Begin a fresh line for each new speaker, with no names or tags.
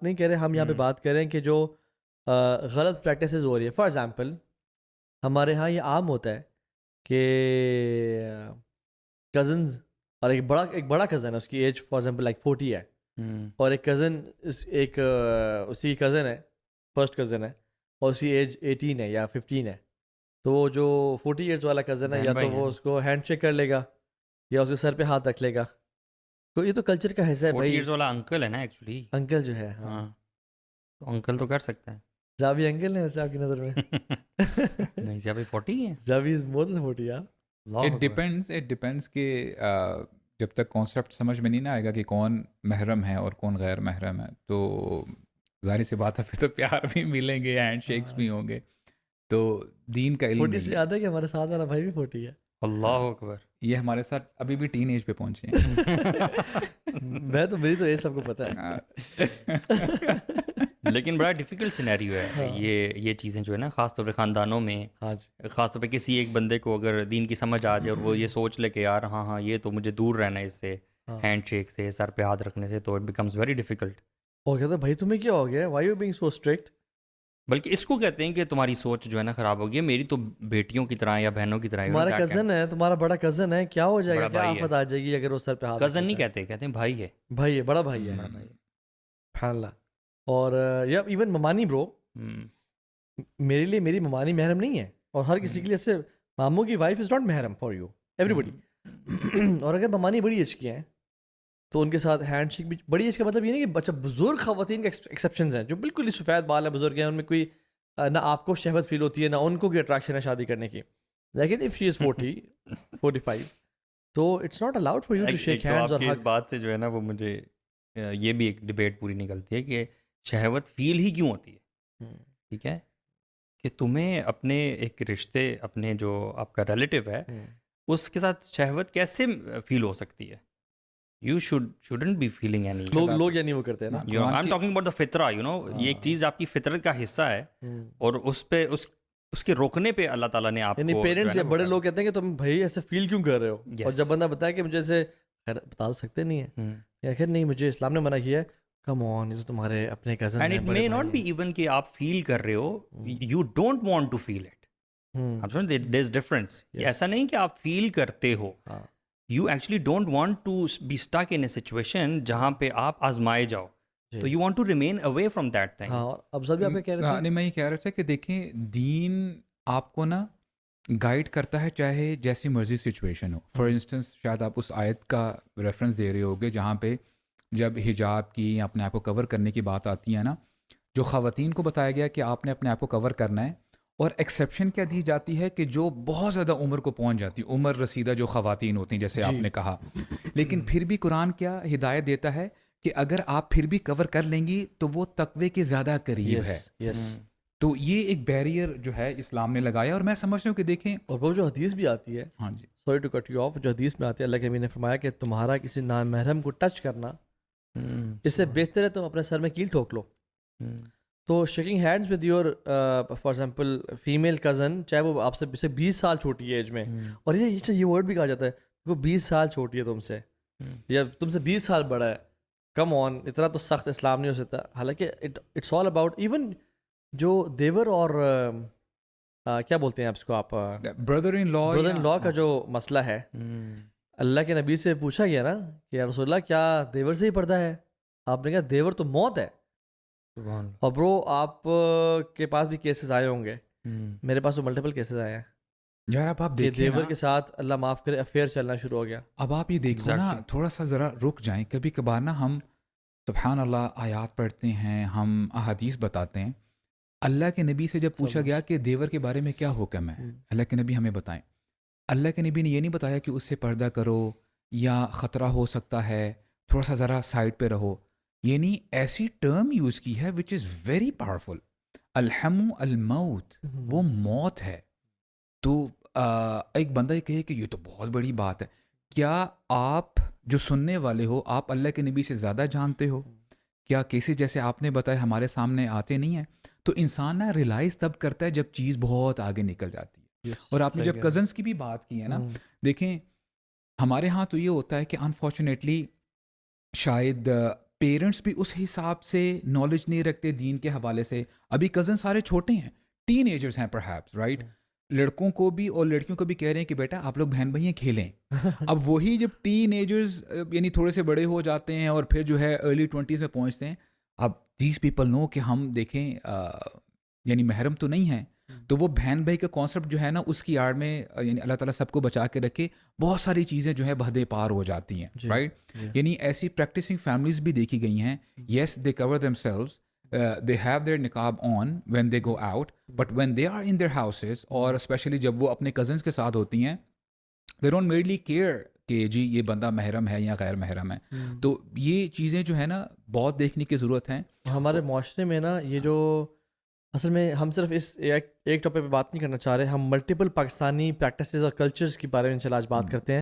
نہیں کہہ رہے, ہم یہاں پہ بات کر رہے ہیں کہ جو غلط پریکٹسز ہو رہی ہے. فار ایگزامپل ہمارے ہاں یہ عام ہوتا ہے کہ کزنز, اور ایک بڑا کزن ہے, اس کی ایج فار ایگزامپل لائک 40 ہے, اور ایک کزن ایک اسی کزن ہے, فرسٹ کزن ہے, اور اسی ایج 18 ہے یا 15 ہے. تو وہ جو 40 ایئرس والا کزن ہے, یا تو وہ اس کو ہینڈ شیک کر لے گا یا اس کے سر پہ ہاتھ رکھ لے گا. تو یہ تو کلچر کا حصہ ہے
40
بھائی.
ایئرز والا انکل ہے نا ایکچولی,
انکل جو ہے,
ہاں تو انکل تو کر سکتا ہے.
جاوی انکل ہے ویسے آپ کی نظر میں؟
نہیں سی ابھی 40 ہے.
جاوی از مور دین 40 یار.
اٹ ڈپینڈس کہ جب تک کانسیپٹ سمجھ میں نہیں نہ آئے گا کہ کون محرم ہے اور کون غیر محرم ہے, تو ظاہر سی بات ہے پھر تو پیار بھی ملیں گے, ہینڈ شیکس بھی ہوں گے. تو دین کا علم
40 سے یاد ہے کہ ہمارے ساتھ والا بھائی بھی 40 ہے.
اللہ اکبر,
یہ ہمارے ساتھ ابھی بھی ٹین ایج پہ پہنچے ہیں.
میں تو میری تو یہ سب کو پتہ ہے.
لیکن بڑا ڈیفیکلٹ سینیریو ہے یہ چیزیں جو ہے نا, خاص طور پہ خاندانوں میں, خاص طور پہ کسی ایک بندے کو اگر دین کی سمجھ آ جائے اور وہ یہ سوچ لے کہ یار ہاں یہ تو مجھے دور رہنا ہے اس سے, ہینڈ شیک سے, سر پہ ہاتھ رکھنے سے, تو اٹ بیکمز ویری ڈیفیکلٹ.
اور کہتے ہیں بھائی تمہیں کیا ہو گیا, why you being so strict.
بلکہ اس کو کہتے ہیں کہ تمہاری سوچ جو ہے نا خراب ہو گئی ہے, میری تو بیٹیوں کی طرح یا بہنوں کی طرح.
تمہارا کزن ہے, تمہارا بڑا کزن ہے, کیا ہو جائے گا, کیا آفت آ جائے گی اگر وہ سر پہ ہاتھ.
کزن نہیں کہتے ہیں بھائی ہے,
بھائی ہے, بڑا بھائی ہے. سبحان اللہ. اور یا ایون ممانی برو, میرے لیے میری ممانی محرم نہیں ہے, اور ہر کسی کے لیے ایسے ماموں کی وائف از ناٹ محرم فار یو ایوری بڈی. اور اگر ممانی بڑی ایج کی ہیں تو ان کے ساتھ ہینڈ شیک بھی. بڑی ایج کا مطلب یہ نہیں کہ اچھا بزرگ خواتین کے ایکسیپشنز ہیں جو بالکل ہی سفید بال ہیں, بزرگ ہیں, ان میں کوئی نہ آپ کو شہوت فیل ہوتی ہے نہ ان کو کوئی اٹریکشن ہے شادی کرنے کی. لیکن اف شی از 45 تو it's not allowed for you to shake hands. اور
اس بات سے جو ہے نا وہ مجھے یہ بھی ایک ڈبیٹ پوری نکلتی ہے کہ شہوت فیل ہی کیوں ہوتی ہے. ٹھیک ہے کہ تمہیں اپنے ایک رشتے, اپنے جو آپ کا ریلیٹیو ہے اس کے ساتھ شہوت کیسے فیل ہو سکتی ہے. You shouldn't be feeling any.
لوگ یعنی وہ کرتے ہیں نا.
I'm talking about the فطرہ, یہ ایک چیز آپ کی فطرت کا حصہ ہے, اور اس پہ اس کے روکنے پہ اللہ تعالیٰ نے آپ کو,
یعنی پیرنٹس یا بڑے لوگ کہتے ہیں کہ تم بھائی ایسے فیل کیوں کر رہے ہو, اور جب بندہ بتایا کہ مجھے ایسے بتا سکتے نہیں ہیں, یا خیر نہیں مجھے اسلام نے منع کیا ہے, کم آن یہ تمہارے اپنے کزن ہیں.
And it may not be even کہ آپ فیل کر رہے ہو, you don't want to feel it. آپ سمجھتے, there's difference. ایسا نہیں کہ آپ فیل کرتے ہو, you actually don't want to be stuck in a situation جہاں پہ آپ آزمائے جاؤ, تو you want to remain away from that thing.
اب سب بھی آپ کہہ رہے تھے.
نہیں, میں یہ کہہ رہا تھا کہ دیکھیں دین آپ کو نا گائیڈ کرتا ہے چاہے جیسی مرضی سچویشن ہو. فار انسٹنس شاید آپ اس آیت کا ریفرنس دے رہے ہوگے جہاں پہ جب حجاب کی یا اپنے آپ کو کور کرنے کی بات آتی ہے نا, جو خواتین کو بتایا گیا کہ آپ نے اپنے آپ کو کور کرنا ہے, اور ایکسیپشن کیا دی جاتی ہے کہ جو بہت زیادہ عمر کو پہنچ جاتی, عمر رسیدہ جو خواتین ہوتی ہیں جیسے آپ نے کہا, لیکن پھر بھی قرآن کیا ہدایت دیتا ہے کہ اگر آپ پھر بھی کور کر لیں گی تو وہ تقوی کے زیادہ قریب ہے. تو یہ ایک بیریئر جو ہے اسلام نے لگایا, اور میں سمجھتا ہوں کہ دیکھیں,
اور وہ جو حدیث بھی آتی ہے,
ہاں جی
sorry to cut you off, جو حدیث میں آتی ہے اللہ کے نبی نے فرمایا کہ تمہارا کسی نامحرم کو ٹچ کرنا اس سے بہتر ہے تم اپنے سر میں کیل ٹھوک لو. تو shaking hands with your for example female cousin, چاہے وہ آپ سے 20 سال چھوٹی ہے ایج میں, اور یہ ورڈ بھی کہا جاتا ہے وہ 20 سال چھوٹی ہے تم سے, یا تم سے 20 سال بڑا ہے, کم آن, اتنا تو سخت اسلام نہیں ہو سکتا. حالانکہ اٹس آل اباؤٹ ایون جو دیور اور کیا بولتے ہیں آپ اس کو, آپ
بردر ان لا
کا جو مسئلہ ہے, اللہ کے نبی سے پوچھا گیا نا کہ یا رسول اللہ کیا دیور سے ہی پردہ ہے, آپ نے کہا دیور تو موت ہے. اور برو آپ کے پاس بھی کیسز آئے ہوں گے, میرے پاس تو ملٹیپل کیسز آئے ہیں
یار. اب آپ دیکھیں
دیور کے ساتھ اللہ معاف کرے افیئر چلنا شروع ہو گیا.
اب آپ یہ دیکھو نا, تھوڑا سا ذرا رک جائیں. کبھی کبھار نا ہم سبحان اللہ آیات پڑھتے ہیں, ہم احادیث بتاتے ہیں. اللہ کے نبی سے جب پوچھا گیا کہ دیور کے بارے میں کیا حکم ہے, اللہ کے نبی ہمیں بتائیں. اللہ کے نبی نے یہ نہیں بتایا کہ اس سے پردہ کرو یا خطرہ ہو سکتا ہے, تھوڑا سا ذرا سائڈ پہ رہو. یعنی ایسی ٹرم یوز کی ہے وچ از ویری پاورفل. الحم الموت, وہ موت ہے. تو ایک بندہ یہ کہے کہ یہ تو بہت بڑی بات ہے. کیا آپ جو سننے والے ہو, آپ اللہ کے نبی سے زیادہ جانتے ہو؟ کیا کیسز جیسے آپ نے بتایا ہمارے سامنے آتے نہیں ہیں؟ تو انسان نا ریلائز تب کرتا ہے جب چیز بہت آگے نکل جاتی ہے. اور آپ نے جب کزنس کی بھی بات کی ہے نا, دیکھیں ہمارے ہاں تو یہ ہوتا ہے کہ انفارچونیٹلی شاید پیرنٹس بھی اس حساب سے نالج نہیں رکھتے دین کے حوالے سے. ابھی کزن سارے چھوٹے ہیں, ٹین ایجرز ہیں پرہیپس, رائٹ. لڑکوں کو بھی اور لڑکیوں کو بھی کہہ رہے ہیں کہ بیٹا آپ لوگ بہن بھائی کھیلیں. اب وہی جب ٹین ایجرز یعنی تھوڑے سے بڑے ہو جاتے ہیں اور پھر جو ہے ارلی 20s میں پہنچتے ہیں, اب دیز پیپل نو کہ ہم دیکھیں یعنی محرم تو نہیں ہیں, تو وہ بہن بھائی کا کانسیپٹ جو ہے نا اس کی آڑ میں یعنی اللہ تعالیٰ سب کو بچا کے رکھے, بہت ساری چیزیں جو ہے بہدے پار ہو جاتی ہیں, رائٹ. یعنی ایسی پریکٹسنگ فیملیز بھی دیکھی گئی ہیں. Yes they cover themselves, they have their niqab on when they go out, but when they are in their houses اور especially جب وہ اپنے cousins کے ساتھ ہوتی ہیں, they don't merely care کہ جی یہ بندہ محرم ہے یا غیر محرم ہے. تو یہ چیزیں جو ہے نا بہت دیکھنے کی ضرورت ہیں.
ہمارے معاشرے میں نا یہ جو اصل میں ہم صرف اس ایک ٹاپک پہ بات نہیں کرنا چاہ رہے, ہم ملٹیپل پاکستانی پریکٹسز اور کلچرز کے بارے میں آج بات کرتے ہیں.